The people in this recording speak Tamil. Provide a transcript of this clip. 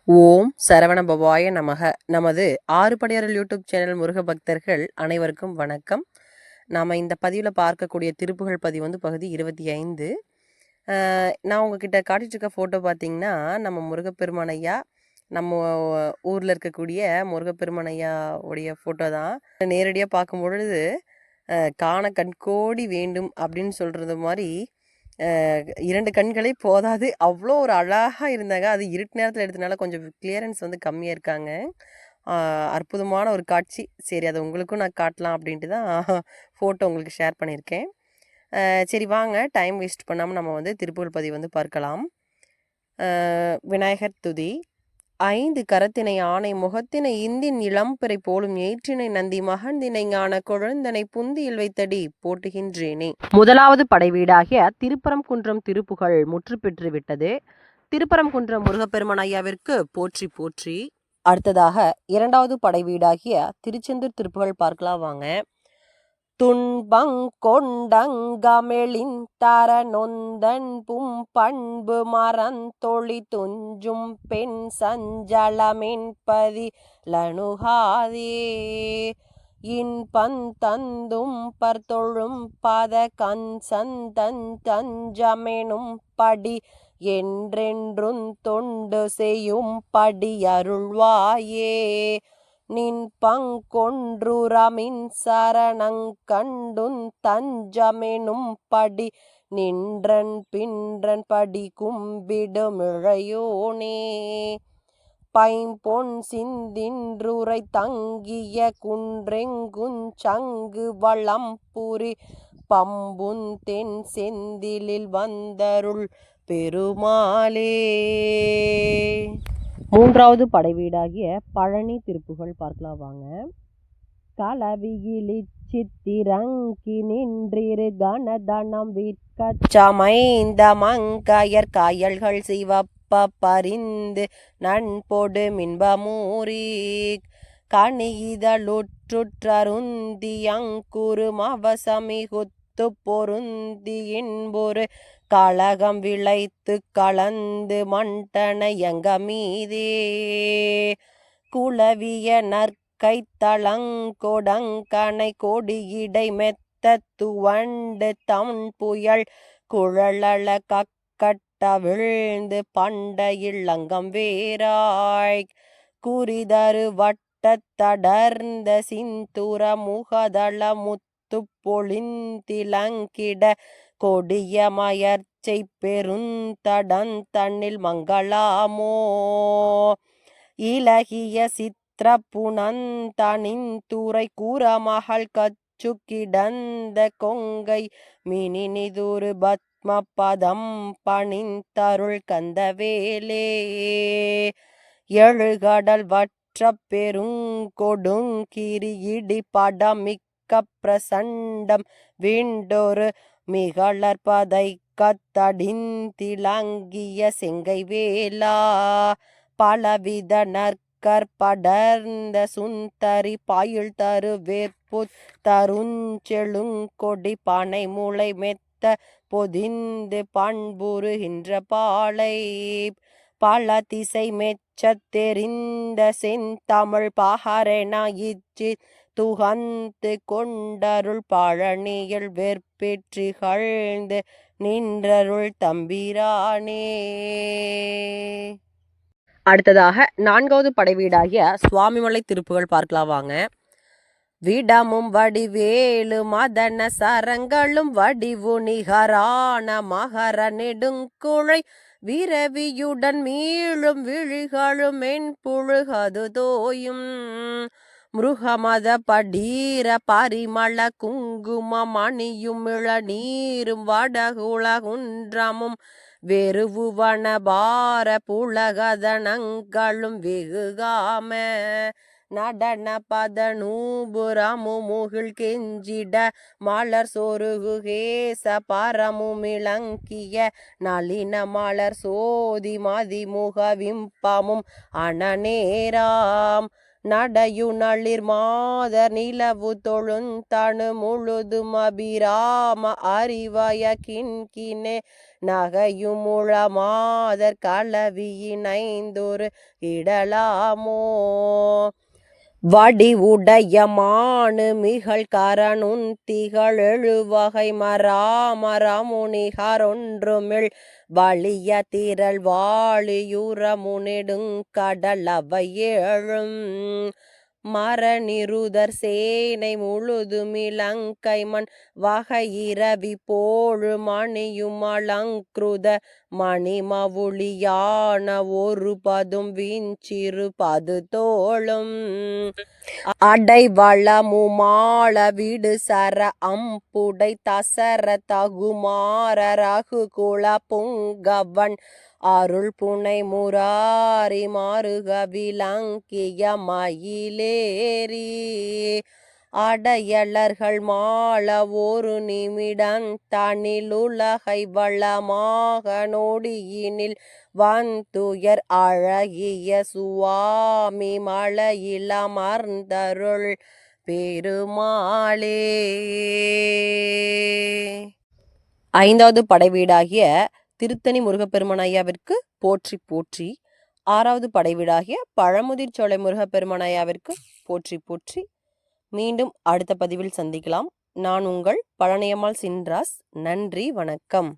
ஓம் சரவண பவாய நமக. நமது ஆறுபடையருள் யூடியூப் சேனல் முருக பக்தர்கள் அனைவருக்கும் வணக்கம். நாம் இந்த பதிவில் பார்க்கக்கூடிய திருப்புகழ் பதிவு வந்து பகுதி 25. நான் உங்ககிட்ட காட்டிட்டு இருக்க ஃபோட்டோ பார்த்தீங்கன்னா நம்ம முருகப்பெருமான் ஐயா, நம்ம ஊரில் இருக்கக்கூடிய முருகப்பெருமான் ஐயா உடைய ஃபோட்டோ தான். நேரடியாக பார்க்கும் பொழுது காண கண்கோடி வேண்டும் அப்படின்னு சொல்கிறது மாதிரி 2 கண்களே போதாது, அவ்வளோ ஒரு அழகாக இருந்தாங்க. அது இருட்டு நேரத்தில் எடுத்தனால கொஞ்சம் கிளியரன்ஸ் வந்து கம்மியாக இருக்காங்க. அற்புதமான ஒரு காட்சி. சரி, அதை உங்களுக்கும் நான் காட்டலாம் அப்படின்ட்டு தான் ஃபோட்டோ உங்களுக்கு ஷேர் பண்ணியிருக்கேன். சரி வாங்க, டைம் வேஸ்ட் பண்ணாமல் நம்ம வந்து திருப்புகழ் பதிவு வந்து பார்க்கலாம். விநாயகர் துதி. 5 கரத்தினை ஆணை முகத்தினை இந்தின் இளம்பிறை போலும் ஏற்றினை நந்தி மகந்தினை ஞான கொழுந்தனை புந்தியில் வைத்தடி போட்டுகின்றேனே. முதலாவது படைவீடாகிய திருப்பரங்குன்றம் திருப்புகழ் முற்று பெற்று விட்டது. திருப்பரங்குன்றம் முருகப்பெருமான் ஐயாவிற்கு போற்றி போற்றி. அடுத்ததாக 2வது படைவீடாகிய திருச்செந்தூர் திருப்புகழ் பார்க்கலாம் வாங்க. துன்பங்கொண்டங்கமெழின் தர நொந்தன் பண்பு மறந்தொழி துஞ்சும் பெண் சஞ்சலமென்பதி லணுகாதே இன்பந்தந்தும் பர்தொழும் பத கஞ்சந்தன் தஞ்சமெனும் படி என்றென்றும் தொண்டு செய்யும் படி அருள்வாயே. நின் பங்கொன்றுரமின் சரணங் கண்டுன் தஞ்சமெனும் படி நின்றன் பின்றன் படி கும்பிடுமிழையோனே. பைம்பொன் சிந்தின்றுரை தங்கிய குன்றெங்குஞ் சங்கு வளம்புரி பம்புன் தென் செந்திலில் வந்தருள் பெருமாளே. 3வது படைவீடாகிய பழனி திருப்புகழ் பார்க்கலாம் வாங்க. களவியிலி சித்திரங்கி நின்றிரு கனதனம் விற்கச் சமைந்த மங்கையர் காயல்கள் சிவப்ப பரிந்து நண்பொடு மின்பமூரி கனியிதழுற்றுற்றருந்தி அங்குரு மவசமிகுத்து பொருந்தி இன்பொரு கலகம் விளைத்து கலந்து மண்டன எங்க மீதே. குளவிய நற்கைத்தளங்கொடங்கனை கொடியிடை மெத்த துவண்டு தம் புயல் குழலள கக்கட்ட விழுந்து பண்டையில் அங்கம் வேராய் குறிதரு வட்டத்தடர்ந்த சிந்துர முகதள முத்து பொழிந்திலங்கிட கொடிய மயர்ச்சை பெருந்தடன் தன்னில் மங்களாமோ. இலகிய சித்திரப்புனந்தனின் துறை கூறமகள் கச்சு கிடந்த கொங்கை மினினிதுரு பத்ம பதம் பணிந்தருள் கந்தவேலே. எழுகடல் வற்ற பெருங்கொடுங்கிரி இடி படமிக்க பிரசண்டம் விண்டொரு மிகளற்பதை கத்தடிந்திலங்கிய செங்கை வேலா. பலவித நற்கற்படர்ந்த சுந்தரி பாயுள் தரு வேற்பு தருஞ்செழுங்கொடி பனை முளை மெத்த பொதிந்து பண்புறுகின்ற பாலை பல திசை மெச்சத் தெரிந்த செந்தமிழ் பகரென இச்சி துகந்து கொண்டருள் பழனியில் வெற்பெற்றிகழ்ந்து நின்றருள் தம்பிரானே. அடுத்ததாக 4வது படைவீடாகிய சுவாமிமலை திருப்புகழ் பார்க்கலாம் வாங்க. விடமும் வடிவேலு மதன சரங்களும் வடிவு நிகரான மகர நெடுங்குழை விரவியுடன் மீளும் விழிகளும் மென் புழுகது தோயும் மிருகமத படீர பரிமள குங்குமம் அணியும் இளநீரும் வடகுலகுன்றமும் வெறுவுவன பார புலகதனங்களும் வெகுகாம நடன பதநூபுரமுமுகில் கெஞ்சிட மலர் சொருகு கேச பரமுமிளங்கிய நளின மலர் சோதி மதிமுக விம்பமும் அணநேராம் நடையு நளிர் மாதர் நிலவு தொழுந்தணு முழுதும் அபிராம அறிவய கிண்கினே நகையு முழ மாதர் கலவியினைந்தொரு இடலாமோ வடி உடைய மானு மிகள் கரனுன் திகழ் எழுவகை மராமரமுனிகரொன்றுமிழ் வலிய திரள் வாழியுரமுனெடுங் கடல் அவை ஏழும் மரநிருதர் சேனை முழுதுமிலங்கை மண் வகை இரவி போழு மணியும் அலங்கிருத மணிமவுளியான ஒரு பதும் விஞ்சிறு பது தோளும் அடைவளமுமாள விடு சர அம்புடை தசர தகுமார ரகுகுல புங்கவன் அருள் புனை முராரி மாறுக விளங்கிய மயிலேறி அடையலர்கள் மாள ஒரு நிமிடம் தனிலுலகை வளமாக நொடியினில் வந்துயர் அழகிய சுவாமி மலையிலமர்ந்தருள் பெருமாளே. ஐந்தாவது படைவீடாகிய திருத்தணி முருகப்பெருமான் ஐயாவிற்கு போற்றி போற்றி. ஆறாவது படைவீடாகிய பழமுதிர் சோலை முருகப்பெருமான் ஐயாவிற்கு போற்றி போற்றி. மீண்டும் அடுத்த பதிவில் சந்திக்கலாம். நான் உங்கள் பழனியம்மாள் சின்ராஸ். நன்றி, வணக்கம்.